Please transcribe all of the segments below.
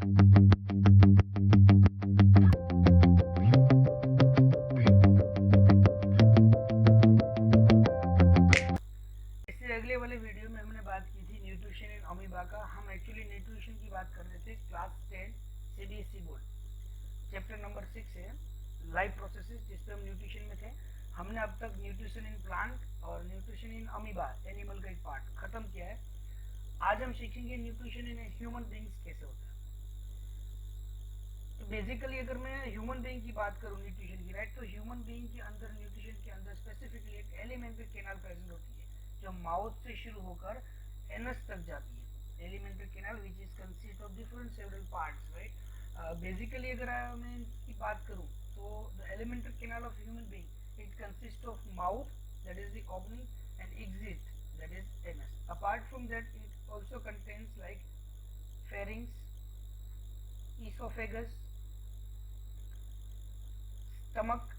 इससे अगले वाले वीडियो में हमने बात की थी न्यूट्रिशन इन अमीबा का। हम एक्चुअली न्यूट्रिशन की बात कर रहे थे class 10 CBSE board, chapter number 6 है लाइफ प्रोसेसेस, जिसपे हम न्यूट्रिशन में थे। हमने अब तक न्यूट्रिशन इन प्लांट और न्यूट्रिशन इन अमीबा एनिमल का एक पार्ट खत्म किया है। आज हम सीखेंगे न्यूट्रिशन इन ह्यूमन बींग्स कैसे होता है। तो बेसिकली अगर मैं ह्यूमन बीइंग की बात करूं न्यूट्रिशन की, राइट, तो ह्यूमन बीइंग के अंदर न्यूट्रिशन के अंदर स्पेसिफिकली एक एलिमेंट्री कैनाल प्रेजेंट होती है जो माउथ से शुरू होकर एनस तक जाती है। Alimentary canal which is consist of different several parts, right. Basically अगर मैं इसकी बात करूं तो the alimentary canal of human being it consist of mouth, that is the opening, and exit, that is anus. Apart from that, it also contains like pharynx, esophagus, stomach,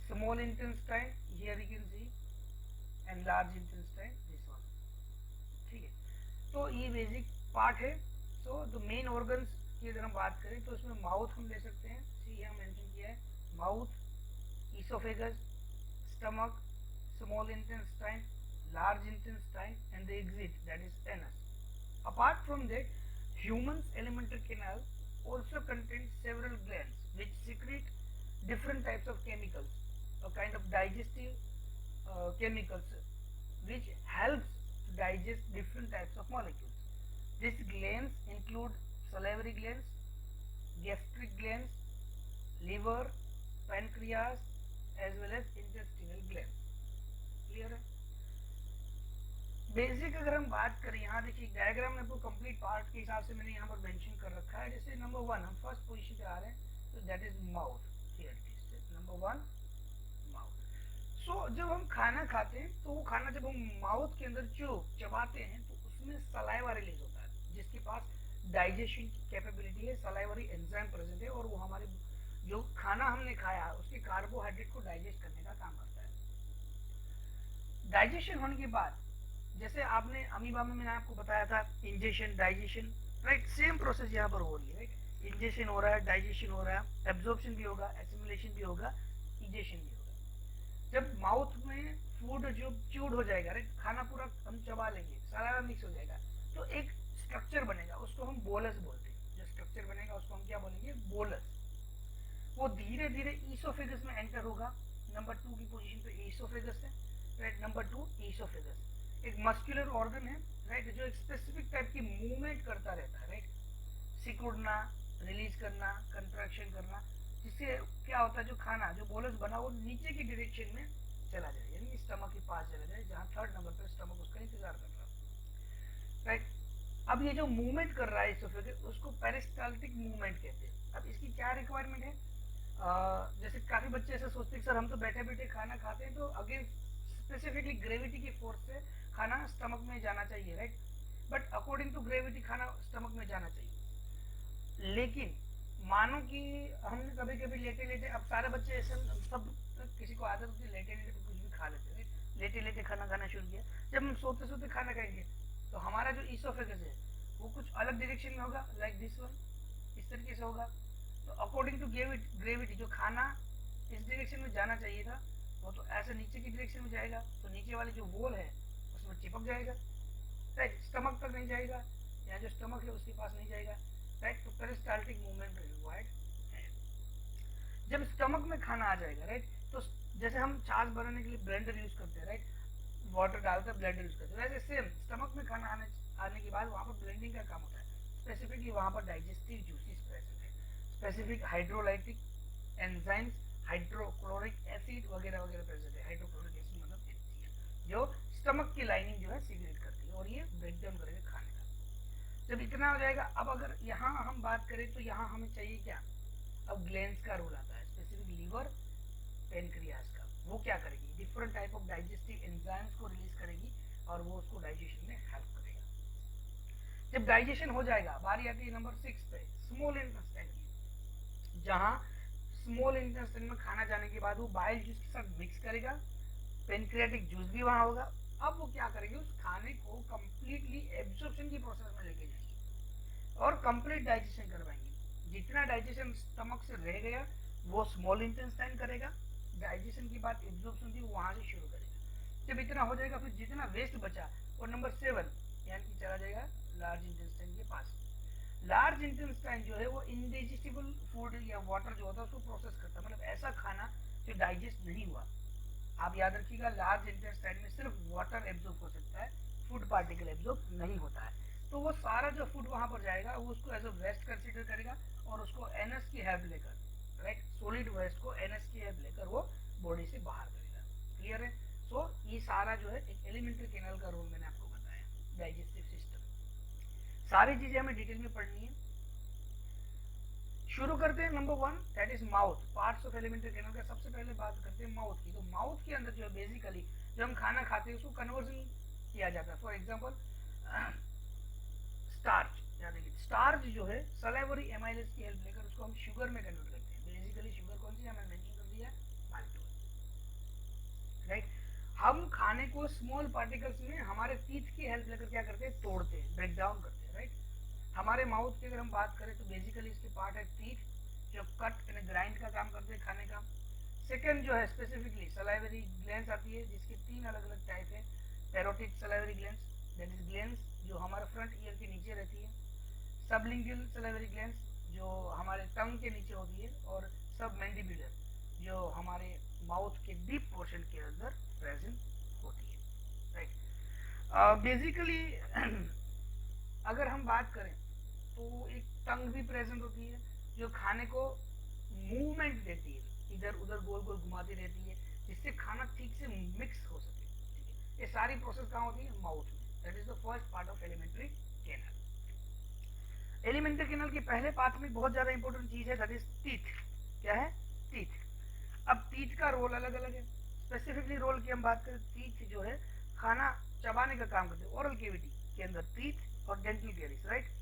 small intestine, here you can see, and large intestine, this one. ठीक है, तो ये basic part है। So the main organs की अगर हम बात करें तो इसमें माउथ हम ले सकते हैं, सी यहाँ मेंशन किया है, mouth, esophagus, stomach, small intestine, large intestine, and the exit, that is anus. Apart from that, humans alimentary canal also contains several glands which secrete different types of chemicals, a kind of digestive chemicals which helps to digest different types of molecules. These glands include salivary glands, gastric glands, liver, pancreas, as well as intestinal glands. Clear है? Basic अगर हम बात करें, यहाँ देखिए diagram में आपको complete part के हिसाब से मैंने यहाँ पर मेंशन कर रखा है। जैसे नंबर 1 हम फर्स्ट पोजीशन पे आ रहे हैं, तो that is mouth. Here it is number 1 mouth. So जब हम खाना खाते हैं तो वो खाना जब हम माउथ के अंदर चबाते हैं तो उसमें सलाइवा रिलीज होता है जिसके पास डाइजेशन की कैपेबिलिटी है, सलाइवरी एंजाइम प्रेजेंट है, और वो हमारे जो खाना हमने खाया उसके कार्बोहाइड्रेट को डाइजेस्ट करने का काम करता है। डाइजेशन होने के बाद जैसे आपने अमीबा में मैंने आपको बताया था ingestion, digestion, right, same process यहाँ पर हो रही है, राइट। इंजेशन हो रहा है, डाइजेशन हो रहा है, एब्जॉर्प्शन भी होगा, एसिमिलेशन भी होगा, इजेशन भी होगा। जब माउथ में फूड जो च्यूड हो जाएगा, राइट, खाना पूरा हम चबा लेंगे, सारा मिक्स हो जाएगा, तो एक स्ट्रक्चर बनेगा, उसको हम बोलस बोलते हैं। जो स्ट्रक्चर बनेगा उसको हम क्या बोलेंगे? बोलस। वो धीरे धीरे ईसोफेगस में एंटर होगा। नंबर 2 की पोजीशन पे ईसोफेगस है, राइट। नंबर 2 ईसोफेगस एक मस्कुलर ऑर्गन है, राइट, जो एक स्पेसिफिक टाइप की मूवमेंट करता रहता है, राइट, सिकुड़ना, रिलीज करना, कंट्रैक्शन करना, जिससे क्या होता है जो खाना जो बोलस बना वो नीचे की डायरेक्शन में चला जाए, यानी स्टमक के पास चला जाए, जहाँ 3rd नंबर पे स्टमक उसका इंतजार कर रहा है, राइट। अब ये जो मूवमेंट कर रहा है इसोफेगस, उसको पेरिस्टाल्टिक मूवमेंट कहते हैं। अब इसकी क्या रिक्वायरमेंट है? जैसे काफी बच्चे ऐसे सोचते हैं सर हम तो बैठे बैठे खाना खाते हैं, तो अगेन स्पेसिफिकली ग्रेविटी की फोर्स से खाना स्टमक में जाना चाहिए, right. But according to gravity खाना स्टमक में जाना चाहिए, लेकिन मानो कि हमने कभी कभी लेटे लेटे, अब सारे बच्चे ऐसे सब किसी को आदत होती है लेटे लेटे कुछ भी खा लेते हैं, लेटे लेटे खाना खाना शुरू किया। जब हम सोते सोते खाना खाएंगे तो हमारा जो ईसोफेगस है वो कुछ अलग डायरेक्शन में होगा, लाइक दिस वन, इस तरीके से होगा। तो अकॉर्डिंग टू ग्रेविटी जो खाना इस डायरेक्शन में जाना चाहिए था वो तो ऐसे नीचे की डायरेक्शन में जाएगा, तो नीचे वाली जो वॉल है उसमें चिपक जाएगा, राइट, स्टमक तक नहीं जाएगा, या जो स्टमक है उसके पास नहीं जाएगा, राइट। तो पेरिस्टाल्टिक मूवमेंट रिक्वायर्ड है। जब स्टमक में खाना आ जाएगा, राइट, तो जैसे हम छाछ बनाने के लिए ब्लेंडर यूज करते हैं, राइट, वाटर डालकर ब्लेंडर यूज करते हैं, वैसे सेम स्टमक में खाना आने के बाद वहाँ पर ब्लेंडिंग का काम होता है। स्पेसिफिकली वहाँ पर डाइजेस्टिव जूसेस प्रेजेंट है, specific hydrolytic enzymes, hydrochloric acid वगैरह वगैरह प्रेजेंट है। हाइड्रोक्लोरिक एसिड मतलब HCl, जो स्टमक की लाइनिंग जो है सीक्रेट करती है और ये ब्रेक डाउन करेगा खाने का। जब इतना हो जाएगा, अब अगर यहाँ हम बात करें तो यहाँ हमें चाहिए क्या? अब ग्लैंड्स का रोल आता है, स्पेसिफिक लीवर, पेनक्रियास का। वो क्या करेगी? Different type of digestive enzymes को रिलीज करेगी और वो उसको डाइजेशन में हेल्प करेगा। जब डाइजेशन हो जाएगा, बारी आती है नंबर 6 पे, स्मॉल इंटेस्टाइन की, जहाँ स्मॉल इंटेस्टाइन में खाना जाने के बाद वो बाइल जूस के साथ मिक्स करेगा, पेनक्रियाटिक जूस भी वहां होगा। अब वो क्या करेंगे? उस खाने को कंप्लीटली एब्जॉर्प्शन की प्रोसेस में लेके जाएंगे और कंप्लीट डाइजेशन करवाएंगे। जितना डाइजेशन स्टमक से रह गया वो स्मॉल इंटेस्टाइन करेगा, डाइजेशन की बात एब्जॉर्प्शन थी वहां से शुरू करेगा। जब इतना हो जाएगा फिर जितना वेस्ट बचा वो नंबर 7 यानी कि चला जाएगा लार्ज इंटेस्टाइन के पास। लार्ज इंटेस्टाइन जो है वो इनडाइजेस्टिबल फूड या वाटर जो होता है उसको प्रोसेस करता है, मतलब ऐसा खाना जो डाइजेस्ट नहीं हुआ। आप याद रखिएगा लार्ज इंटेस्टाइन में सिर्फ वाटर एब्जॉर्ब हो सकता है, फूड पार्टिकल एब्जॉर्ब नहीं होता है। तो वो सारा जो फूड वहां पर जाएगा वो उसको एज अ वेस्ट कंसीडर करेगा और उसको एनएस की हेल्प लेकर, राइट, सॉलिड वेस्ट को एनएस की हेल्प लेकर वो बॉडी से बाहर करेगा। क्लियर है? सो ये सारा जो है एक एलिमेंट्री कैनाल का रोल मैंने आपको बताया, डाइजेस्टिव सिस्टम। सारी चीजें हमें डिटेल में पढ़नी है। शुरू करते हैं number 1 that is mouth, parts of alimentary canal का। सबसे पहले बात करते हैं माउथ की। तो माउथ के अंदर जो है बेसिकली जो हम खाना खाते हैं उसको कन्वर्जन किया जाता है। फॉर एग्जाम्पल स्टार्च, याद रखिए स्टार्च जो है सलाइवरी एमाइलेज की हेल्प लेकर उसको हम शुगर में कन्वर्ट करते हैं। बेसिकली शुगर कौन सी है हमने मेंशन कर दिया, माल्टोज, राइट। हम खाने को स्मॉल पार्टिकल्स में हमारे टीथ की हेल्प लेकर क्या करते हैं, तोड़ते हैं, ब्रेक डाउन करते हैं, राइट। हमारे माउथ की अगर हम बात करें तो बेसिकली इसके पार्ट है टीथ जो कट एंड ग्राइंड का काम करते हैं खाने का। सेकंड जो है स्पेसिफिकली सलाइवरी ग्लैंड्स आती है जिसके 3 अलग अलग टाइप है। Parotid salivary glands that is glands जो हमारे फ्रंट ईयर के नीचे रहती है, सबलिंगुअल सलाइवरी ग्लैंड्स जो हमारे टंग के नीचे होती है, और सबमैंडिबुलर जो हमारे माउथ के डीप पोर्शन के अंदर प्रेजेंट होती है, राइट। बेसिकली अगर हम बात करें तो एक टंग भी प्रेजेंट होती है जो खाने को मूवमेंट देती है, इधर उधर गोल गोल घुमाती रहती है जिससे खाना ठीक से मिक्स हो सके। ठीक है, ये सारी प्रोसेस कहाँ होती है, माउथ में। That is the first part of alimentary canal. Alimentary canal के पहले पार्ट में बहुत ज्यादा इंपॉर्टेंट चीज है दैट इज टीथ। क्या है, टीथ। अब टीथ का रोल अलग अलग है। स्पेसिफिकली रोल की हम बात करें, टीथ जो है खाना चबाने का काम करते हैं। ओरल केविटी के अंदर टीथ और डेंटल कैरीज, राइट।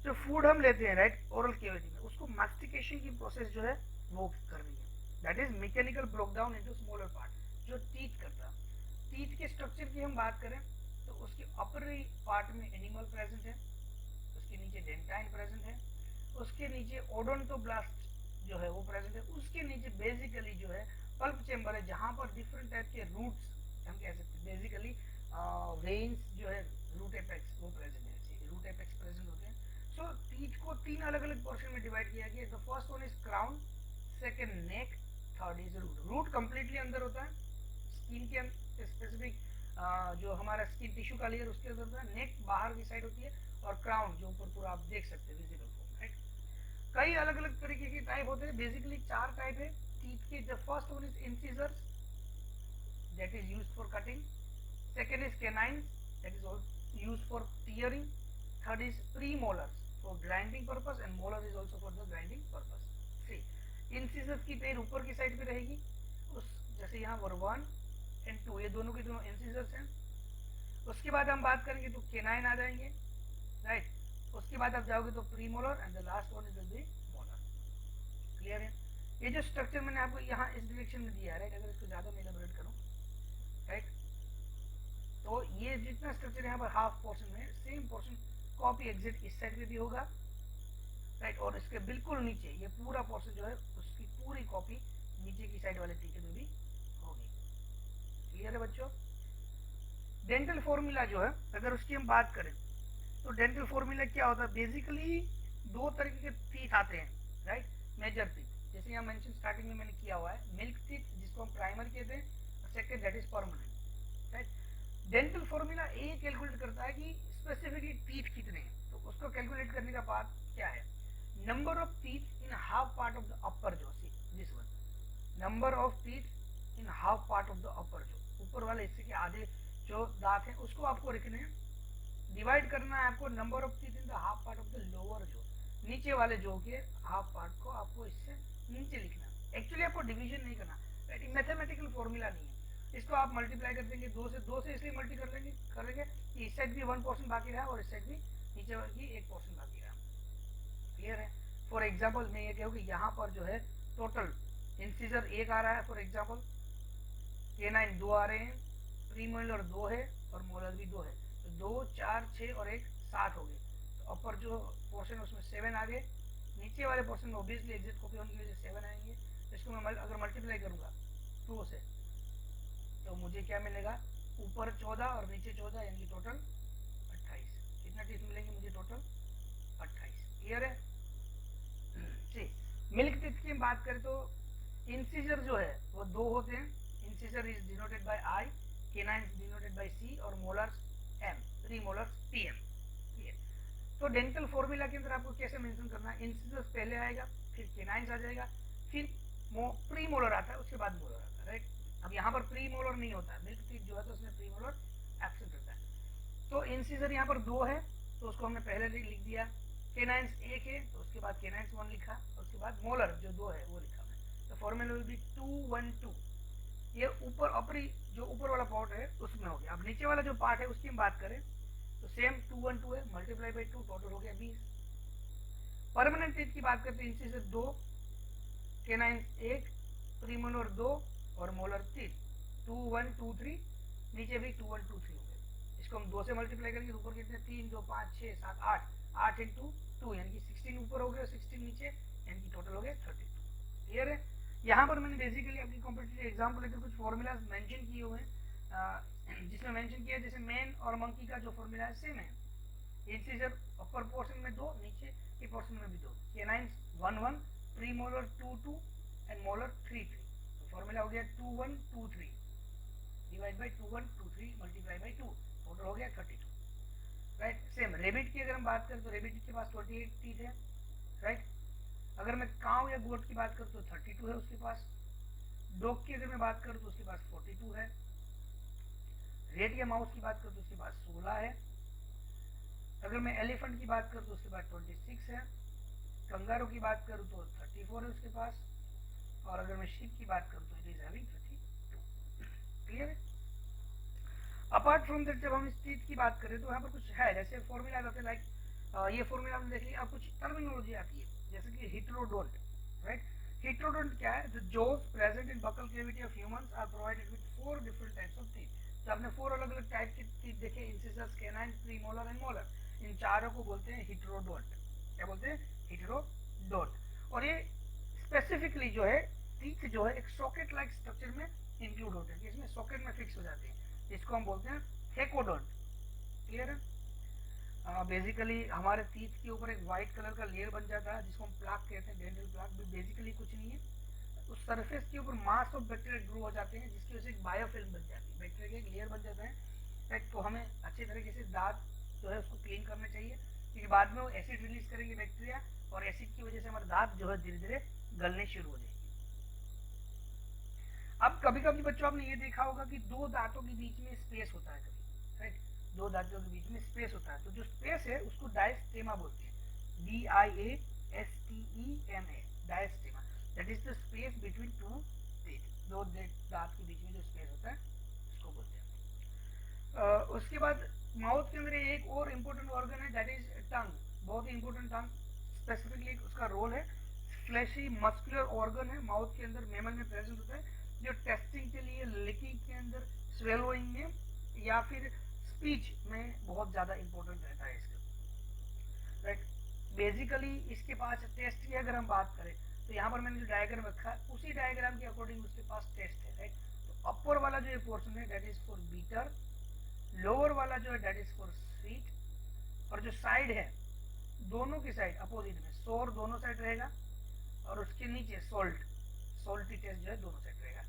जो फूड हम लेते हैं, राइट, ओरल केविटी में, उसको मास्टिकेशन की प्रोसेस जो है वो कर रही है। That is mechanical broke down into smaller part जो टीथ करता है। टीथ के स्ट्रक्चर की हम बात करें तो उसके अपर पार्ट में एनिमल प्रेजेंट है, उसके नीचे डेंटाइन प्रेजेंट है, उसके नीचे ओडोंटोब्लास्ट जो है वो प्रेजेंट है, उसके नीचे बेसिकली जो है पल्प चेम्बर है जहां पर डिफरेंट टाइप के रूट्स हम कह सकते हैं, बेसिकली वेन्स जो है रूट एपेक्स वो प्रेजेंट है, रूट एपेक्स प्रेजेंट होते हैं। सो टीथ को 3 अलग अलग पोर्शन में डिवाइड किया गया। The first one is crown, second neck, third is root. Root completely अंदर होता है स्किन के स्पेसिफिक जो हमारा स्किन टिश्यू का लेयर उसके अंदर होता है। नेक बाहर की साइड होती है और क्राउन जो ऊपर पूरा आप देख सकते हैं विजिबल फॉर्म, राइट। कई अलग अलग तरीके के टाइप होते हैं, बेसिकली 4 टाइप है टीथ के। The first one is incisors that is used for cutting, second is canines that is used for tearing, third is premolars for grinding purpose and molar is also for the grinding purpose. See incisors की पेड़ ऊपर की side पे रहेगी, उस जैसे यहाँ 1 and 2 ये दोनों के दोनों इंसिजर्स हैं। उसके बाद हम बात करेंगे तो केनाइन आ जाएंगे, राइट। उसके बाद आप जाओगे तो premolar and the last one is the molar. Clear है? ये जो स्ट्रक्चर मैंने आपको यहाँ इस डायरेक्शन में दिया है, राइट, अगर इसको ज्यादा मैं इलैबोरेट करूँ, राइट, तो ये जितना स्ट्रक्चर यहाँ पर हाफ पोर्शन में, सेम पोर्शन कॉपी एग्जिट इस साइड में भी होगा, राइट, और इसके बिल्कुल नीचे ये पूरा पोर्शन जो है उसकी पूरी कॉपी नीचे की साइड वाले टीके में भी होगी। क्लियर है बच्चों? डेंटल फॉर्मूला जो है अगर उसकी हम बात करें तो डेंटल फॉर्मूला क्या होता है, बेसिकली 2 तरीके के टीथ आते हैं, राइट, मेजर टीथ, जैसे यहाँ मेंशन स्टार्टिंग में मैंने किया हुआ है, मिल्क टीथ जिसको हम प्राइमर कहते हैं, और second that is permanent, right. Dental formula ये कैलकुलेट करता है कि स्पेसिफिकली टीथ कितने हैं, तो उसको कैलकुलेट करने का बात क्या है, number of teeth in half part of the upper जो, this one, number of teeth in half part of the upper जो ऊपर वाले हिस्से के आधे जो दांत है उसको आपको रखने हैं। डिवाइड करना है आपको number of teeth in the half part of the lower जो, नीचे वाले जो के हाफ पार्ट को आपको इससे नीचे लिखना है। एक्चुअली आपको डिवीजन नहीं करना, राइट, मैथमेटिकल फॉर्मूला नहीं है। इसको आप मल्टीप्लाई कर देंगे 2 से इसलिए मल्टी करेंगे कि इस साइड भी 1% बाकी रहा और इस साइड भी नीचे की 1% बाकी रहा। क्लियर है? फॉर एग्जाम्पल मैं ये कहूँ कि यहाँ पर जो है टोटल इंसिजर 1 आ रहा है, फॉर एग्जाम्पल केनाइन 2 आ रहे हैं, प्रीमोलर 2 है और मोलर भी 2 है, तो 2, 4, 6 और 1 7 हो गए। तो अपर जो पोर्शन उसमें 7 आ गए, नीचे वाले पोर्शन में ऑब्वियसली एग्जिट कॉपी होने की वजह से 7 आएंगे। इसको मैं अगर मल्टीप्लाई करूंगा 2 से तो मुझे क्या मिलेगा, ऊपर 14 और नीचे 14 यानी टोटल 28। कितना टीथ मिलेंगे मुझे टोटल 28। क्लियर है? जी, मिल्क टीथ की बात करें तो इंसीजर जो है वो 2 होते हैं। Incisor is denoted by I, canines denoted by C और मोलर्स एम, प्रीमोलर्स पीएम। तो डेंटल फॉर्मूला के अंदर आपको कैसे मेंशन करना है, इंसीजर्स पहले आएगा, फिर केनाइन्स आ जाएगा, फिर प्री मोलर आता है, उसके बाद मोलर आता है, राइट। अब यहाँ पर प्री मोलर नहीं होता है, मिल्क टीथ जो है तो उसमें प्री मोलर एब्सेंट होता है। तो इंसीजर यहाँ पर 2 है तो उसको हमने पहले लिख दिया, केनाइन्स 1 है तो उसके बाद केनाइन्स 1 लिखा, उसके बाद मोलर जो 2 है वो लिखा है। तो फॉर्मूला विल बी 2 1 2। ये ऊपर अपरी जो ऊपर वाला पार्ट है उसमें हो गया। अब नीचे वाला जो पार्ट है उसकी हम बात करें तो सेम 2 1 2 है, मल्टीप्लाई बाई 2, टोटल हो गया 20। परमानेंट टीथ की बात करते हैं, इंसीजर 2, केनाइन्स 1, प्रीमोलर 2 और मोलर 3, 2 1 2 3, नीचे भी 2 1 2 3 हो गए। इसको हम 2 से मल्टीप्लाई करेंगे तो ऊपर कितने 3 2 5 6 7 8, 8 इंटू 2 यानी कि 16 ऊपर हो गया, 16 नीचे यानी कि टोटल हो गया 32। क्लियर है? यहाँ पर मैंने बेसिकली अपनी कॉम्पिटिटिव एग्जाम को लेकर कुछ फॉर्मूलाज मेंशन किए हुए हैं, जिसमें मेंशन किया जैसे मैन और मंकी का जो फॉर्मूला है सेम है। इंसीजर अपर पोर्शन में 2, नीचे के पोर्शन में भी 2, केनाइन्स 1 1, प्रीमोलर 2 2 एंड मोलर 3 3। तो फॉर्मूला हो गया 2 1 2 3 divide by 2 1 2 3 multiply by 2, total हो गया 32। राइट। सेम रेबिट की अगर हम बात करें तो रेबिट के पास 28 टीथ है, राइट। अगर मैं काऊ या गोट की बात करूँ तो 32 है उसके पास। डॉग की अगर मैं बात करूँ तो उसके पास 42 है। रेट या माउस की बात करूँ तो उसके पास 16 है। अगर मैं एलिफेंट की बात करूँ तो उसके पास 26 है। कंगारू की बात करूँ तो 34 है उसके पास। और अगर मैं शीप की बात करूँ तो इट इज हैविंग 32। क्लियर है? अपार्ट फ्रॉम दैट जब हम इस टीथ की बात करें तो यहाँ पर कुछ है, जैसे फॉर्मूला आते हैं, लाइक ये फॉर्मूला हमने देख लिया। अब कुछ टर्मिनोलॉजी आती है जैसे कि हिट्रोडोंट, राइट। हिट्रोडोंट क्या है? The jaws present in buccal cavity of humans are provided with 4 different types of teeth. तो आपने 4 अलग अलग टाइप के टीथ देखे, incisors, canines, premolar and molar. इन चारों को बोलते हैं हिट्रोडोंट। क्या बोलते हैं? हिट्रोडोंट। और ये स्पेसिफिकली जो है टीथ जो है एक सॉकेट लाइक स्ट्रक्चर में इंक्लूड होते हैं, इसमें सॉकेट में फिक्स हो जाते हैं, जिसको हम बोलते हैं थेकोडोंट। क्लियर है? बेसिकली हमारे टीथ के ऊपर एक व्हाइट कलर का लेयर बन जाता है जिसको हम प्लाक कहते हैं, डेंटल प्लाक। भी बेसिकली कुछ नहीं है, उस सरफेस के ऊपर मास ऑफ बैक्टीरिया ग्रो हो जाते हैं जिसकी वजह से एक बायोफिल्म बन जाती है, बैक्टीरिया का एक लेयर बन जाता है। तो हमें अच्छे तरीके से दांत जो है उसको क्लीन करना चाहिए, क्योंकि बाद में वो एसिड रिलीज करेंगे बैक्टीरिया, और एसिड की वजह से हमारे दांत जो है धीरे धीरे गलने शुरू हो जाएंगे। अब कभी कभी बच्चों आपने ये देखा होगा कि 2 दांतों के बीच में स्पेस होता है कभी, राइट। 2 दांतों के बीच में स्पेस होता है, तो जो स्पेस है उसको डायस्टेमा बोलते हैं, DIASTEMA, diastema. That is the space between 2 teeth. 2 दांत के बीच में जो स्पेस होता है उसको बोलते हैं। उसके बाद माउथ के अंदर एक और इम्पोर्टेंट ऑर्गन है, दैट इज टंग। बहुत ही इंपॉर्टेंट टंग, स्पेसिफिकली उसका रोल है, फ्लैशी मस्कुलर ऑर्गन है माउथ के अंदर, मेमल में प्रेजेंट होता है, जो टेस्टिंग के लिए, लिकिंग के अंदर, स्वेलोइंग में या फिर स्पीच में बहुत ज्यादा इंपॉर्टेंट रहता है इसका, राइट। बेसिकली इसके पास टेस्ट की अगर हम बात करें तो यहाँ पर मैंने जो डायग्राम रखा है उसी डायग्राम के अकॉर्डिंग उसके पास टेस्ट है, राइट। तो अपर वाला जो पोर्शन है that is for beater, lower वाला जो है दैट इज फॉर स्वीट, और जो साइड है दोनों की साइड अपोजिट में सोर दोनों साइड रहेगा, और उसके नीचे सोल्टी टेस्ट जो है दोनों साइड रहेगा।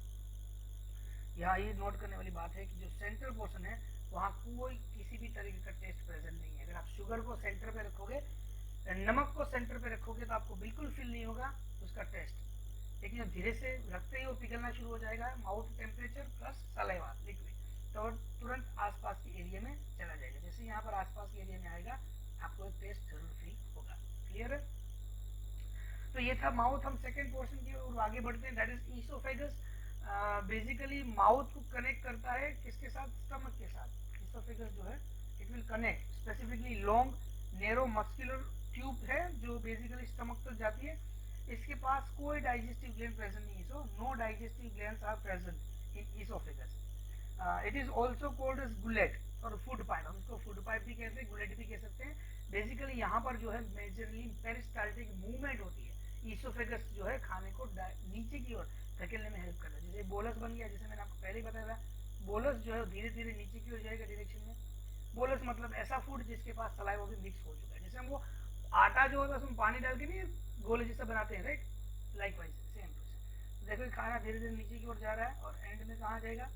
यहाँ ये नोट करने वाली बात है कि जो सेंट्रल पोर्शन है वहाँ कोई किसी भी तरीके का टेस्ट प्रेजेंट नहीं है। अगर आप शुगर को सेंटर पे रखोगे, नमक को सेंटर पे रखोगे तो आपको बिल्कुल फील नहीं होगा उसका टेस्ट, लेकिन जब धीरे से रखते ही वो पिघलना शुरू हो जाएगा, mouth temperature plus saliva liquid, तो तुरंत आसपास के एरिया में चला जाएगा। जैसे यहाँ पर आसपास के एरिया में आएगा आपको टेस्ट जरूर फील होगा। क्लियर है? तो ये था माउथ। हम सेकेंड पोर्शन की ओर आगे बढ़ते हैं, that is oesophagus. Basically mouth को कनेक्ट करता है किसके साथ? स्टमक के साथ। ईसोफेगस जो है it will connect specifically long narrow muscular tube है जो बेसिकली स्टमक तक जाती है। इसके पास कोई डाइजेस्टिव ग्लैंड प्रेजेंट नहीं है, so no digestive glands are present in oesophagus. It is also called as gullet और फूड पाइप। हम इसको फूड पाइप भी कहते हैं, गुलेट भी कह सकते हैं। बेसिकली यहाँ पर जो है मेजरली पेरिस्टाल्टिक मूवमेंट होती है। ईसोफेगस जो है खाने को नीचे की ओर धकेलने में हेल्प करता है। जैसे बोलस बन गया, जैसे मैंने आपको पहले ही बताया था, बोलस जो है धीरे धीरे नीचे की ओर जाएगा डायरेक्शन में। बोलस मतलब ऐसा फूड जिसके पास सलाइवा भी मिक्स हो चुका है। जैसे हम वो आटा जो होता है उसमें पानी डाल के नहीं गोले जैसा बनाते हैं, राइट, लाइकवाइज सेम प्रोसेस। देखो खाना धीरे धीरे नीचे की ओर जा रहा है और एंड में कहाँ जाएगा,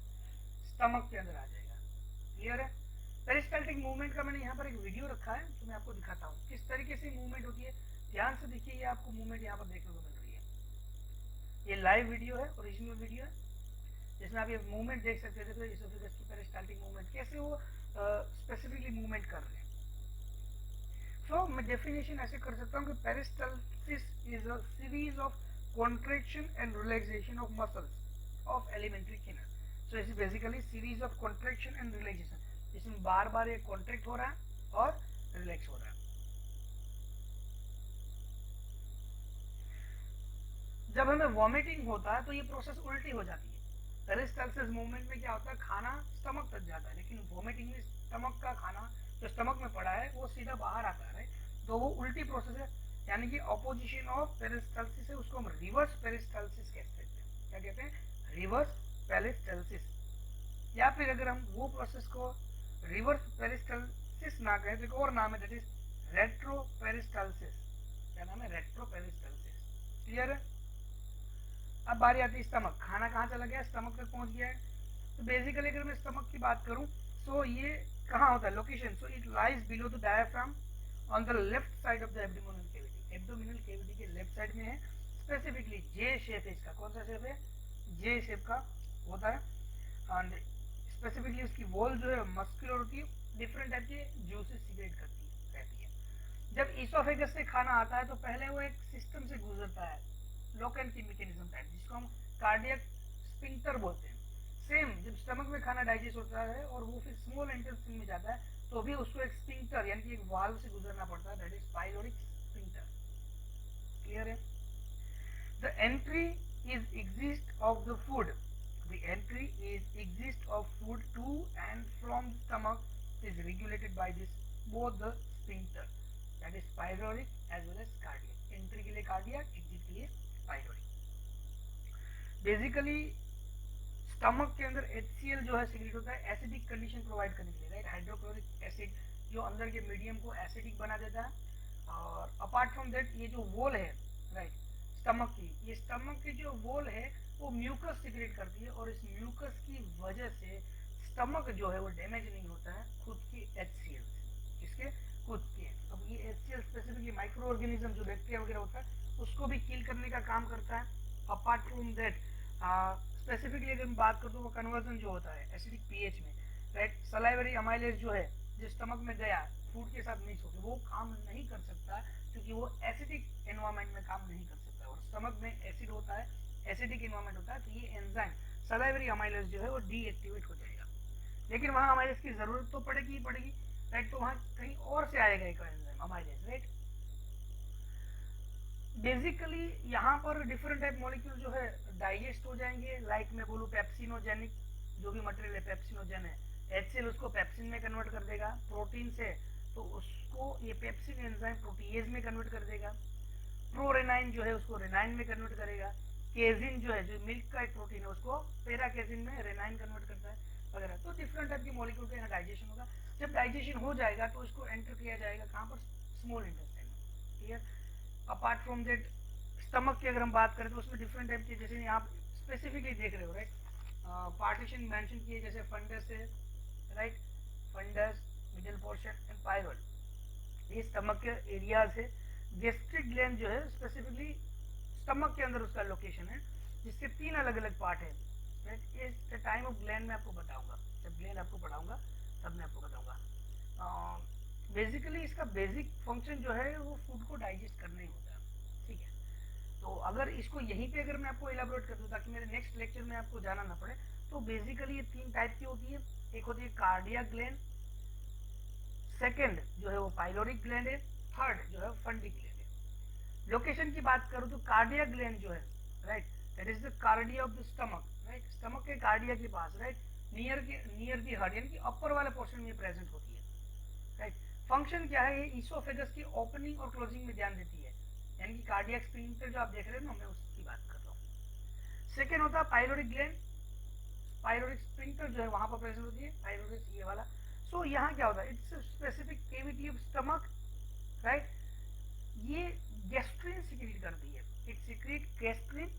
स्टमक के अंदर आ जाएगा। क्लियर है? पेरिस्टाल्टिक मूवमेंट का मैंने यहाँ पर एक वीडियो रखा है तो मैं आपको दिखाता हूँ किस तरीके से मूवमेंट होती है। ध्यान से देखिए, ये आपको मूवमेंट यहाँ पर देखने को मिल रही है। ये लाइव वीडियो है, ओरिजिनल वीडियो है, जिसमें आप ये मूवमेंट देख सकते थे। तो इसोफेगस की पेरिस्टाल्टिक मूवमेंट कैसे वो स्पेसिफिकली मूवमेंट कर रहे हैं। सो मैं डेफिनेशन ऐसे कर सकता हूँ कि peristalsis is a series of contraction and relaxation of muscles of alimentary canal. So it's basically series of contraction and relaxation, जिसमें बार बार ये कॉन्ट्रैक्ट हो रहा है और रिलैक्स हो रहा है। जब हमें वॉमिटिंग होता है तो ये प्रोसेस उल्टी हो जाती है। पेरिस्टाल्सिस मूवमेंट में क्या होता है, खाना स्टमक तक जाता है, लेकिन वॉमिटिंग में स्टमक का खाना जो स्टमक में पड़ा है वो सीधा बाहर आता है, राइट। तो वो उल्टी प्रोसेस है, यानी कि ऑपोजिशन ऑफ पेरिस्टाल्सिस है, उसको हम रिवर्स पेरिस्टाल्सिस कहते हैं। क्या कहते हैं, रिवर्स पेरिस्टाल्सिस। या फिर अगर हम वो प्रोसेस को रिवर्स पेरिस्टाल्सिस ना कहें तो एक और नाम है, दैट इज रेट्रो पेरिस्टाल्सिस। क्या नाम है, रेट्रो पेरिस्टाल्सिस। क्लियर है? अब बारी आती है स्टमक। खाना कहाँ चला गया, स्टमक तक पहुंच गया है। तो बेसिकली अगर मैं स्टमक की बात करूं सो ये कहाँ होता है, location. So it lies below the diaphragm on the left side of the abdominal cavity. Abdominal cavity के लेफ्ट साइड में है। स्पेसिफिकली जे शेप है इसका। कौन सा शेप है, जे शेप का होता है। एंड स्पेसिफिकली उसकी वॉल जो है मस्कुलर होती है, डिफरेंट टाइप के जूसेस सीक्रेट रहती है। जब ईसोफेगस से खाना आता है तो पहले वो एक सिस्टम से गुजरता है, लॉक एंड की मैकेनिज्म टाइप, जिसको हम कार्डियक स्फिंक्टर बोलते हैं। सेम जब स्टमक में खाना डाइजेस्ट होता है और वो फिर स्मॉल इंटेस्टाइन में जाता है तो भी उसको एक स्फिंक्टर यानी कि एक वाल्व से गुजरना पड़ता है, that is pyloric sphincter. Clear है? The entry is exist of the food, the entry is exist of food to and from stomach is regulated by this both the sphincter, that is pyloric as well as cardiac. Entry के लिए cardiac, exit के लिए pyloric. Basically stomach के अंदर HCl जो है secrete होता है एसिडिक कंडीशन प्रोवाइड करने के लिए, राइट। हाइड्रोक्लोरिक एसिड जो अंदर के मीडियम को एसिडिक बना देता है। और अपार्ट फ्रॉम दैट ये जो वॉल है, राइट, स्टमक की, ये स्टमक की जो वॉल है वो म्यूकस सिक्रेट करती है और इस म्यूकस की वजह से स्टमक जो है वो डैमेज नहीं होता है खुद की HCl से। किसके, खुद के। अब ये HCl स्पेसिफिकली माइक्रो ऑर्गेनिज्म जो बैक्टीरिया वगैरह होता है उसको भी किल करने का काम करता है। अपार्ट फ्रॉम दैट स्पेसिफिकली अगर मैं बात करता हूँ वो कन्वर्जन जो होता है एसिडिक पीएच में, राइट, सलाइवरी अमाइलेज जो है जो स्टमक में गया फूड के साथ मिक्स होकर वो काम नहीं कर सकता क्योंकि वो एसिडिक एनवायरमेंट में काम नहीं कर सकता और स्टमक में एसिड होता है, एसिडिक एनवायरमेंट होता है, तो ये एंजाइम सलाइवरी अमाइलेज जो है वो डीएक्टिवेट हो जाएगा। लेकिन वहाँ अमाइलेज की जरूरत तो पड़ेगी ही पड़ेगी, राइट। तो वहाँ कहीं और से आएगा एक एंजाइम अमाइलेज, राइट। बेसिकली यहाँ पर डिफरेंट टाइप मॉलिक्यूल जो है डाइजेस्ट हो जाएंगे, लाइक मैं बोलूँ पेप्सिनोजेनिक जो भी मटेरियल है पेप्सिनोजन है, HCl उसको पेप्सिन में कन्वर्ट कर देगा। प्रोटीन से तो उसको ये पेप्सिन एंजाइम प्रोटीएज में कन्वर्ट कर देगा। प्रोरेनाइन जो है उसको रेनाइन में कन्वर्ट करेगा। केजिन जो है जो मिल्क का एक प्रोटीन है उसको पेराकेजिन में रेनाइन कन्वर्ट करता है वगैरह। तो डिफरेंट टाइप की मॉलिक्यूल का यहाँ डाइजेशन होगा। जब डाइजेशन हो जाएगा तो इसको एंटर किया जाएगा कहाँ पर, स्मॉल इंटेस्टाइन में। Clear? Apart from that stomach की अगर हम बात करें तो उसमें डिफरेंट टाइप के, जैसे आप स्पेसिफिकली देख रहे हो, राइट, पार्टीशन मेंशन किए जैसे फंडस है, right, fundus, middle portion and pylorus, ये स्टमक के एरियाज है। गैस्ट्रिक ग्लैंड जो है स्पेसिफिकली स्टमक के अंदर उसका लोकेशन है, जिसके 3 अलग अलग पार्ट है, राइट। इस टाइम ऑफ ग्लैंड में आपको बताऊंगा, जब ग्लैंड आपको पढ़ाऊंगा तब मैं आपको बताऊंगा। बेसिकली इसका बेसिक फंक्शन जो है वो फूड को डाइजेस्ट करना ही होता है, ठीक है। तो अगर इसको यहीं पे अगर मैं आपको इलाबोरेट कर दूं ताकि मेरे नेक्स्ट लेक्चर में आपको जाना ना पड़े, तो बेसिकली ये 3 टाइप की होती है। एक होती है कार्डियक ग्लैंड, सेकंड जो है वो पाइलोरिक ग्लैंड है, थर्ड जो है फंडिक ग्लैंड है। लोकेशन की बात करूं तो कार्डियक ग्लैंड जो है, right, that is the cardia of the stomach, right, stomach के कार्डिया के पास, राइट, नियर दी हार्ट यानी कि अपर वाले पोर्शन में प्रेजेंट होती है, राइट। फंक्शन क्या है, ये ईसोफेगस की ओपनिंग और क्लोजिंग में ध्यान देती है, यानी कि कार्डियक स्फिंक्टर जो आप देख रहे हैं ना, मैं उसकी बात कर रहा हूँ। सेकेंड होता है पाइलोरिक ग्लैंड, पाइलोरिक स्फिंक्टर जो है वहां पर प्रेजेंट होती है, पाइलोरिक ये वाला। सो यहाँ क्या होता है, it's specific cavity of stomach, right. ये गैस्ट्रिन सिक्रीट करती है, इट सिक्रीट गैस्ट्रिन,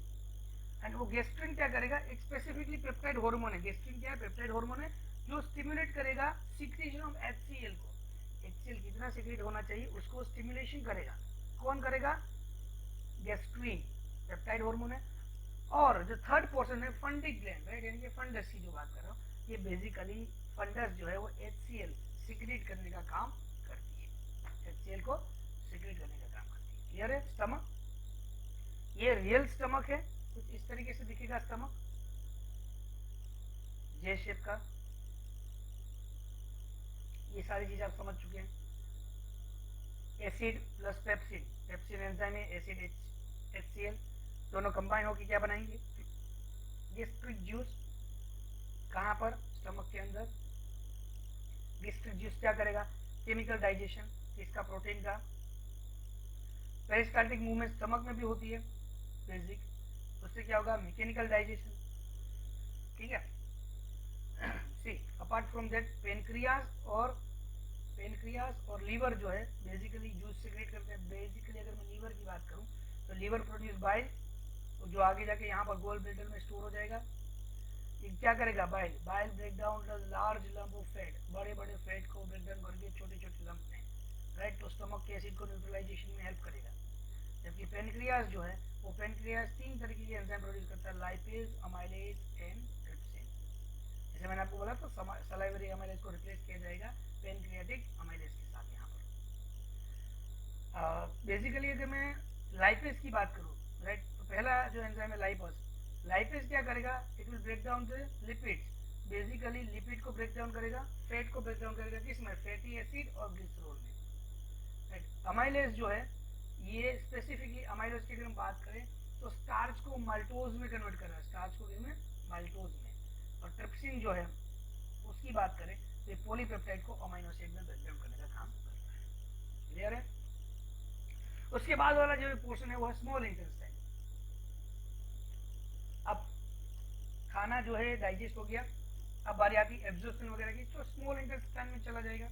एंड वो गैस्ट्रिन क्या करेगा, एक स्पेसिफिकली पेप्टाइड हार्मोन है, गैस्ट्रिन क्या है, पेप्टाइड हार्मोन है, जो स्टिमुलेट करेगा सिक्रीशन ऑफ HCl को। HCl कितना सिक्रीट होना चाहिए उसको स्टिमुलेशन करेगा, कौन करेगा, गैस्ट्रिन, पेप्टाइड हार्मोन है। और जो थर्ड पोर्शन है फंडिक ग्लैंड, राइट, यानी कि फंडस की जो बात कर रहा हूँ, ये बेसिकली फंडस जो है वो HCl सिक्रीट करने का काम करती है, HCl को सिक्रीट करने का काम करती है। क्लियर है। स्टमक, ये रियल स्टमक है, कुछ इस तरीके से दिखेगा स्टमक, जे शेप का। ये सारी चीज आप समझ चुके हैं। Acid plus pepsin, pepsin enzyme है, एसिड HCl दोनों कंबाइन होकर क्या बनाएंगे, गैस्ट्रिक जूस। कहां पर, स्टमक के अंदर। गैस्ट्रिक जूस क्या करेगा, केमिकल डाइजेशन इसका, प्रोटीन का। पेरिस्टाल्टिक मूवमेंट स्टमक में भी होती है बेसिक, उससे क्या होगा, मैकेनिकल डाइजेशन। ठीक है। सी अपार्ट फ्रॉम दैट पेनक्रियाज और लीवर जो है बेसिकली जूस सिक्रेट करते हैं। बेसिकली अगर मैं लीवर की बात करूं तो लीवर प्रोड्यूस बाइल, जो आगे जाके यहाँ पर गोल ब्लैडर में स्टोर हो जाएगा। ये क्या करेगा, bile, bile break down the large lump of fat, बड़े बड़े फैट को ब्रेक डाउन करके छोटे छोटे लंप में, राइट, तो स्टमक के एसिड को न्यूट्रलाइजेशन में हेल्प करेगा। जबकि पेनक्रियाज जो है वो पेनक्रियाज 3 तरीके के एंजाइम प्रोड्यूस करता है, लाइपेज, अमाइलेज एंड ट्रिप्सिन। जैसे मैंने आपको बोला था सलाइवरी अमाइलेज को रिप्लेस किया जाएगा पेनक्रियाटिक अमाइलेज के साथ यहाँ पर। बेसिकली अगर मैं लाइपेज की बात करूँ, राइट, तो पहला जो एंजाइम है लाइपेज, लाइपेज क्या करेगा, it will break down the lipids, basically lipid को ब्रेक डाउन करेगा, फैट को ब्रेक डाउन करेगा, किसमें, फैटी एसिड और ग्लिसरॉल में, राइट। अमाइलेज जो है ये स्पेसिफिकली अमाइलेज की अगर हम बात करें तो स्टार्च को माल्टोज में कन्वर्ट कर रहा है, स्टार्च को किसमें, माल्टोज में। और ट्रिप्सिन जो है उसकी बात करें तो ये पॉलीपेप्टाइड को अमीनो एसिड में ब्रेक डाउन करने का काम करता है। क्लियर है। उसके बाद वाला जो पोर्शन है वो है स्मॉल इंटेस्टाइन। अब खाना जो है डाइजेस्ट हो गया, अब बारी आती है एब्जॉर्प्शन वगैरह की, तो स्मॉल इंटेस्टाइन में चला जाएगा।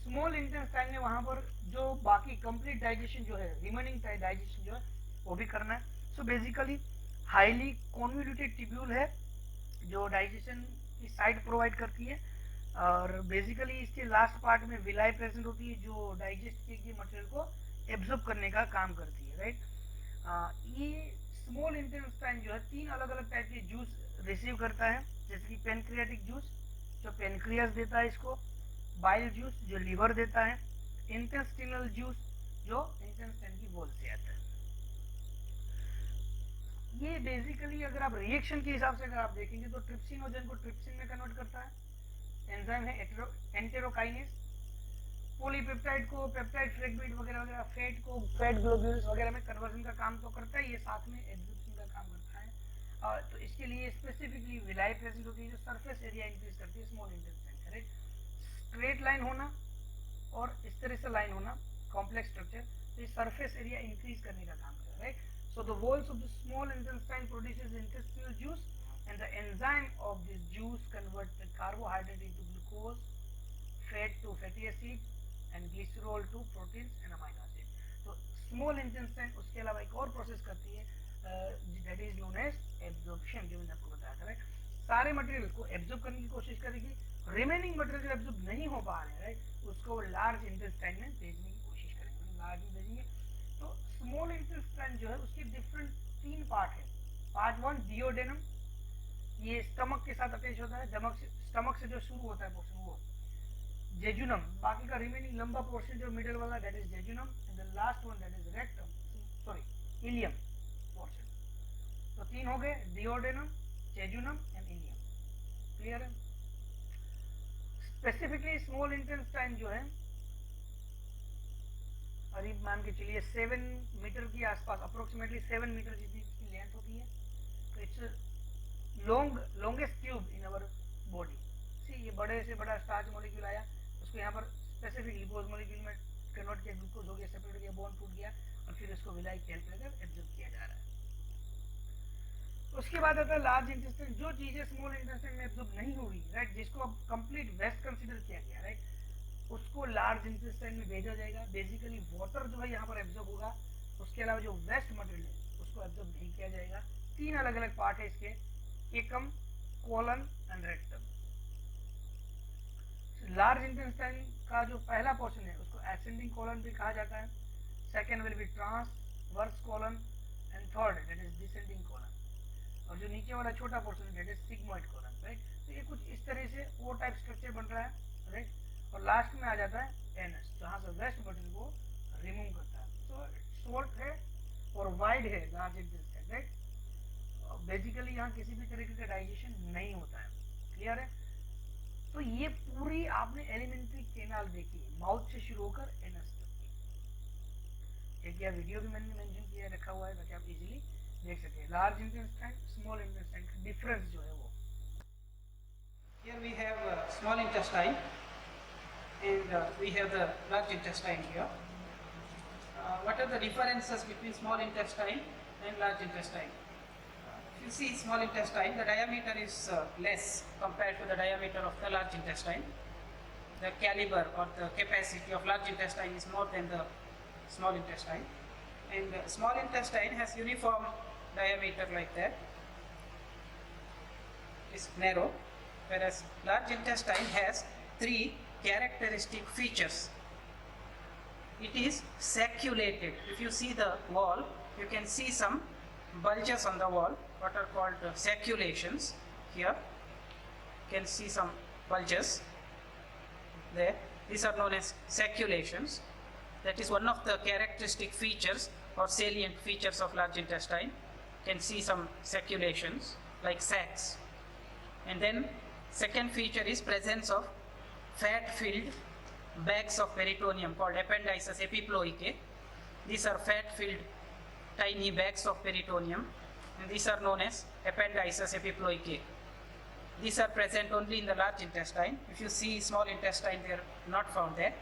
स्मॉल इंटेस्टाइन में वहां पर जो बाकी कंप्लीट डाइजेशन जो है, रिमेनिंग डाइजेशन जो है वो भी करना है। So basically highly convoluted tubule है जो डाइजेशन की साइड प्रोवाइड करती है, और बेसिकली इसके लास्ट पार्ट में विलाई प्रेजेंट होती है जो डाइजेस्ट की मटेरियल को एब्जॉर्ब करने का काम करती है, राइट। ये स्मॉल इंटेस्टाइन जो है 3 अलग अलग टाइप के जूस रिसीव करता है, जैसे कि पेनक्रियाटिक जूस जो पेनक्रियास देता है इसको, बाइल जूस जो लीवर देता है, इंटेस्टिनल जूस जो इंटेस्टाइन की वॉल से आता है। ये बेसिकली अगर आप रिएक्शन के हिसाब से अगर आप देखेंगे तो ट्रिप्सिनोजन को ट्रिप्सिन में कन्वर्ट करता है, एंजाइम है एंटेरोकाइनेज। पॉलीपेप्टाइड को पेप्टाइड फ्रेगमेंट वगैरह वगैरह, फैट को फैट ग्लोब्यूल्स वगैरह में कन्वर्जन का काम तो करता है, ये साथ में एब्जॉर्प्शन का काम करता है। तो इसके लिए स्पेसिफिकली विलाई प्रेजेंट होती है जो सरफेस एरिया इंक्रीज करती है small intestine, correct. Straight line होना और इस तरह से लाइन होना, कॉम्प्लेक्स स्ट्रक्चर, तो ये सरफेस एरिया इंक्रीज करने का काम करता है, right. So the walls of the small intestine produces intestinal juice, and the enzyme of this juice converts the carbohydrate into glucose, fat to fatty acid, and glycerol to proteins and amino acid. So small intestine उसके अलावा एक और process करती है that is known as absorption, जो मैंने आपको बताया था, राइट। सारे मटेरियल को एब्जॉर्ब करने की कोशिश करेगी, रिमेनिंग मटेरियल जो एब्जॉर्ब नहीं हो पा रहे हैं, राइट, उसको लार्ज इंटेस्टाइन में भेजने की कोशिश करेंगे, लार्ज में भेजेंगे। तो स्मॉल इंटेस्टाइन जो है उसके डिफरेंट 3 पार्ट है। पार्ट 1 डियोडेनम, ये स्टमक के साथ अटैच होता है, स्टमक से जो शुरू होता है पोर्शन वो जेजुनम, बाकी का रिमेनिंग लंबा पोर्शन जो मिडिल वाला that is jejunum, and the last one that is rectum, sorry ileum portion. तो 3 हो गए, duodenum, jejunum and ileum. Clear है। स्पेसिफिकली स्मॉल इंटेस्टाइन जो है करीब मान के चलिए 7 मीटर के आसपास, अप्रोक्सीमेटली 7 मीटर जितनी इसकी लेंथ होती है। तो it's longest tube in our body. See ये बड़े से बड़ा स्टार्च मॉलिक्यूल आया, उसको यहाँ पर स्पेसिफिक लिपोज मॉलिक्यूल में कन्वर्ट किया, ग्लूकोज हो गया, सेपरेट हो गया, बॉन्ड टूट गया और फिर इसको विलाई के हेल्प लेकर एब्जॉर्ब किया जा रहा है। उसके बाद आता है लार्ज इंटेस्टाइन, जो चीजें स्मॉल इंटेस्टाइन में एब्जॉर्ब नहीं होगी, राइट, जिसको अब कंप्लीट वेस्ट कंसीडर किया गया, राइट, उसको लार्ज इंटेस्टाइन में भेजा जाएगा। बेसिकली वाटर जो है यहाँ पर एब्जॉर्ब होगा, उसके अलावा जो वेस्ट मटेरियल है उसको एब्जॉर्ब नहीं किया जाएगा। 3 अलग अलग पार्ट है इसके, एकम, colon and rectum. Large intestine का जो पहला पोर्शन है उसको असेंडिंग कोलन भी कहा जाता है, second will be transverse colon and third that is descending colon, और जो नीचे वाला छोटा portion that is sigmoid colon, right. तो ये कुछ इस तरह से ओ टाइप स्ट्रक्चर बन रहा है, राइट, और लास्ट में आ जाता है एनस, जहाँ से वेस्ट मटेरियल को रिमूव करता है। तो शॉर्ट है और वाइड है लार्ज इंटेस्टाइन, राइट। बेसिकली यहाँ किसी भी तरीके का डाइजेशन नहीं होता है, क्लियर है। तो ये पूरी आपने एलिमेंट्री कैनाल देखी, माउथ से शुरू होकर एनस तक की। एक यह वीडियो भी मैंने मेंशन किया रखा हुआ है ताकि आप इजीली देख सके लार्ज इंटेस्टाइन स्मॉल इंटेस्टाइन का डिफरेंस जो है वो। Here we have small intestine and we have the large intestine here. What are the differences between small intestine and large intestine? If you see small intestine, the diameter is less compared to the diameter of the large intestine. The caliber or the capacity of large intestine is more than the small intestine. And small intestine has uniform diameter like that. It's narrow, whereas large intestine has 3 characteristic features. It is sacculated. If you see the wall, you can see some bulges on the wall, what are called sacculations. Here you can see some bulges there. These are known as sacculations. That is one of the characteristic features or salient features of large intestine. You can see some sacculations like sacs. And then second feature is presence of fat-filled bags of peritoneum called ependyces epiploicae. These are fat-filled tiny bags of peritoneum, and these are known as ependyces epiploicae. These are present only in the large intestine. If you see small intestine, they are not found there.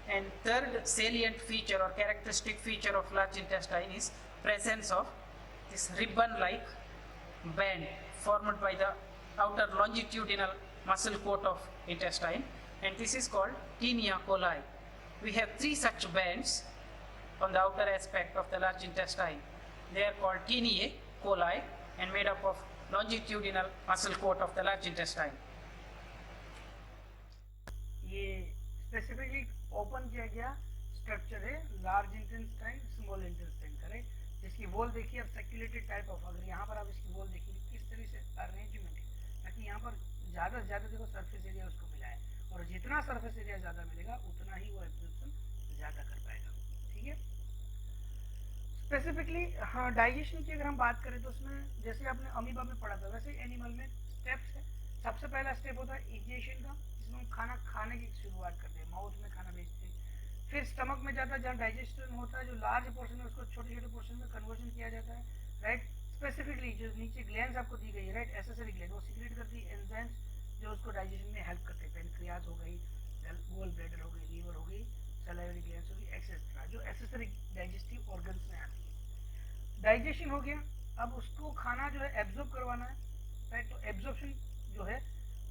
And third salient feature or characteristic feature of large intestine is presence of this ribbon-like band formed by the outer longitudinal muscle coat of intestine, and this is called tinea coli. We have 3 such bands on the outer aspect of the large intestine. They are called tinea coli and made up of longitudinal muscle coat of the large intestine. ये specifically open किया गया structure है large intestine small intestine का, right, जिसकी wall देखिए अब circulated type of, अगर यहाँ पर आप इसकी वॉल देखिए किस तरह से अरेंजमेंट है, ताकि यहाँ पर ज़्यादा से ज़्यादा देखो सरफेस एरिया उसको मिला है, और जितना सरफेस एरिया ज़्यादा मिलेगा उतना ही वो एब्जॉर्प्शन ज़्यादा कर पाएगा, ठीक है। स्पेसिफिकली हाँ, डाइजेशन की अगर हम बात करें तो उसमें जैसे आपने अमीबा में पढ़ा था वैसे एनिमल में स्टेप्स है। सबसे पहला स्टेप होता है इजेशन का, जिसमें हम खाना खाने की शुरुआत करते हैं, माउथ में खाना भेजते हैं, फिर स्टमक में जाता है जहाँ डाइजेशन होता है, जो लार्ज पोर्शन है उसको छोटे छोटे पोर्शन में कन्वर्जन किया जाता है, राइट। स्पेसिफिकली जो नीचे ग्लैंड्स आपको दी गई है, राइट, एसेसरी ग्लैंड, वो सीक्रेट करती है एंजाइम्स जो उसको डाइजेशन में हेल्प करते हैं, पेनक्रियाज हो गई, गोल ब्लैडर हो गई, लीवर हो गई, सलाइवरी ग्लैंड्स हो गई, एक्सेट्रा, जो एसेसरी डाइजेस्टिव ऑर्गन्स में आती है। डाइजेशन हो गया, अब उसको खाना जो है एब्जॉर्ब करवाना है, राइट। तो एब्जॉर्प्शन जो है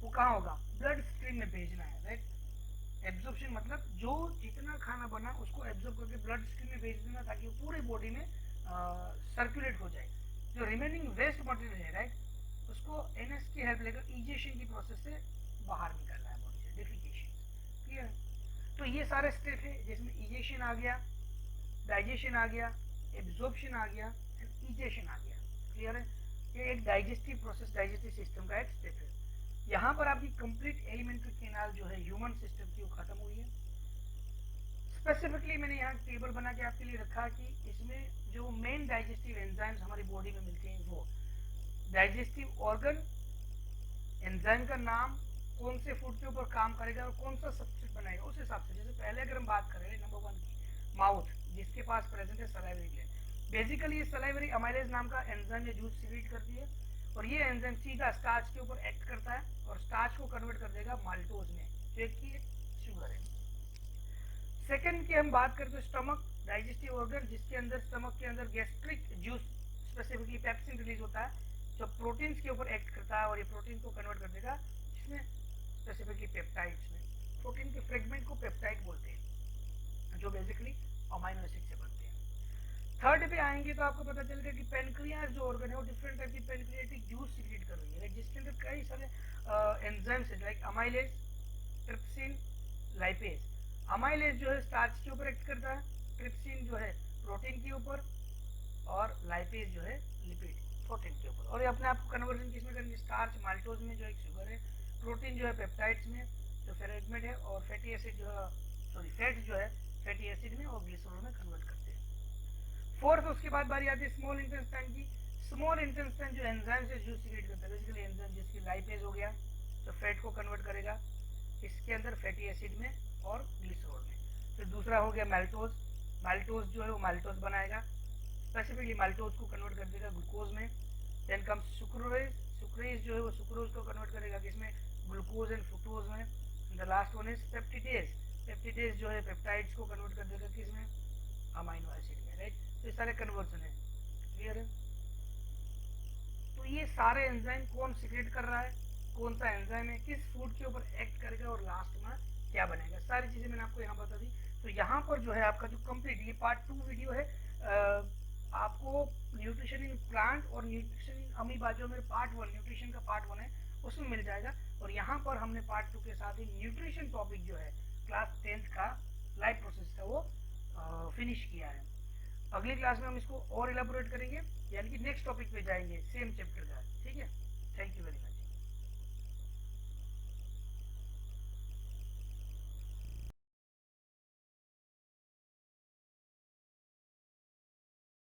वो कहाँ होगा, ब्लड स्ट्रीम में भेजना है, राइट। एब्जॉर्प्शन मतलब जो जितना खाना बना उसको एब्जॉर्ब करके ब्लड स्ट्रीम में भेज देना ताकि वो पूरी बॉडी में सर्कुलेट हो जाए। जो रिमेनिंग वेस्ट मटेरियल है, राइट, उसको एनएस की हेल्प लेकर इजेशन की प्रोसेस से बाहर निकालना है बॉडी से, डिफिकेशन, क्लियर। तो ये सारे स्टेप है जिसमें इजेशन आ गया, डाइजेशन आ गया, एब्जॉर्प्शन आ गया एंड इजेशन आ गया, क्लियर है। ये एक डाइजेस्टिव प्रोसेस, डाइजेस्टिव सिस्टम का एक स्टेप है। यहाँ पर आपकी कंप्लीट एलिमेंट्री कैनाल जो है ह्यूमन सिस्टम की वो खत्म हुई है। स्पेसिफिकली मैंने यहाँ टेबल बना के आपके लिए रखा कि इसमें जो मेन डाइजेस्टिव एंजाइम्स हमारी बॉडी में मिलते हैं वो डाइजेस्टिव ऑर्गन, एंजाइम का नाम, कौन से फूड के ऊपर काम करेगा और कौन सा सब्सट्रेट बनाएगा, उस हिसाब से। जैसे पहले अगर हम बात करें नंबर 1 की, माउथ, जिसके पास प्रेजेंट है सलाइवरी ग्लैंड। बेसिकली ये सलाइवरी अमाइलेज नाम का एंजाइम या जूस सीक्रेट करती है, और ये एंजाइम सीधा स्टार्च के ऊपर एक्ट करता है और स्टार्च को कन्वर्ट कर देगा माल्टोज में, जो एक की शुगर है, सेकंड की हम बात करते हैं स्टमक, डाइजेस्टिव ऑर्गन, जिसके अंदर स्टमक के अंदर gastric juice specifically pepsin release होता है जो प्रोटीन्स के ऊपर एक्ट करता है और ये प्रोटीन को कन्वर्ट कर देगा जिसमें स्पेसिफिकली पेप्टाइड्स में, प्रोटीन के फ्रेगमेंट को पेप्टाइड बोलते हैं जो बेसिकली अमाइनो एसिड से बनते हैं। थर्ड पे आएंगे तो आपको पता चलेगा कि पेनक्रियाज जो ऑर्गन है वो डिफरेंट टाइप की पेनक्रियाटिक जूस सीक्रेट कर रही है जिसके अंदर कई सारे एंजाइम्स है like amylase, trypsin, lipase. Amylase जो है स्टार्च के ऊपर एक्ट करता है, ट्रिप्सिन जो है प्रोटीन के ऊपर और लाइपेज जो है लिपिड प्रोटीन के ऊपर। और ये अपने आप को कन्वर्जन किसमें करेंगे, स्टार्च माल्टोज में जो एक शुगर है, प्रोटीन जो है पेप्टाइड्स में जो फ्रेगमेंट है और फैटी एसिड जो है सॉरी फैट जो है फैटी एसिड में और ग्लिसरॉल में कन्वर्ट करते हैं। फोर्थ उसके बाद बारी आती है स्मॉल इंटेस्टाइन की। स्मॉल इंटेस्टाइन जो एंजाइम से जूस सीक्रेट करता है बेसिकली एंजाइम जिसकी लाइपेज हो गया तो फैट को कन्वर्ट करेगा इसके अंदर फैटी एसिड में और ग्लिसरॉल में। फिर दूसरा हो गया माल्टोज, माल्टोज जो है वो माल्टोज बनाएगा स्पेसिफिकली माल्टोज को कन्वर्ट कर देगा ग्लूकोज में। देन कम्स सुक्रोज, सुक्रेज जो है वो सुक्रोज को कन्वर्ट करेगा किसमें, ग्लूकोज एंड फ्रुक्टोज में। The last one is peptidase, peptidase जो है पेप्टाइड्स को कन्वर्ट कर देगा किसमें, अमाइनो एसिड में, राइट। तो ये सारे कन्वर्जन है, क्लियर है। तो ये सारे एंजाइम कौन सीक्रेट कर रहा है, कौन सा एंजाइम है, किस फूड के ऊपर एक्ट करेगा और लास्ट में क्या बनेगा, सारी चीजें मैंने आपको यहाँ बता दी। तो यहाँ पर जो है आपका जो कंप्लीट ये पार्ट 2 वीडियो है आपको न्यूट्रिशन इन प्लांट और न्यूट्रिशन इन अमीबा जो मेरे पार्ट 1 न्यूट्रिशन का पार्ट 1 है उसमें मिल जाएगा। और यहाँ पर हमने पार्ट 2 के साथ ही न्यूट्रिशन टॉपिक जो है क्लास 10th का लाइफ प्रोसेस का वो फिनिश किया है। अगली क्लास में हम इसको और इलाबोरेट करेंगे यानी कि नेक्स्ट टॉपिक पे जाएंगे सेम चैप्टर का, ठीक है। Thank you very much.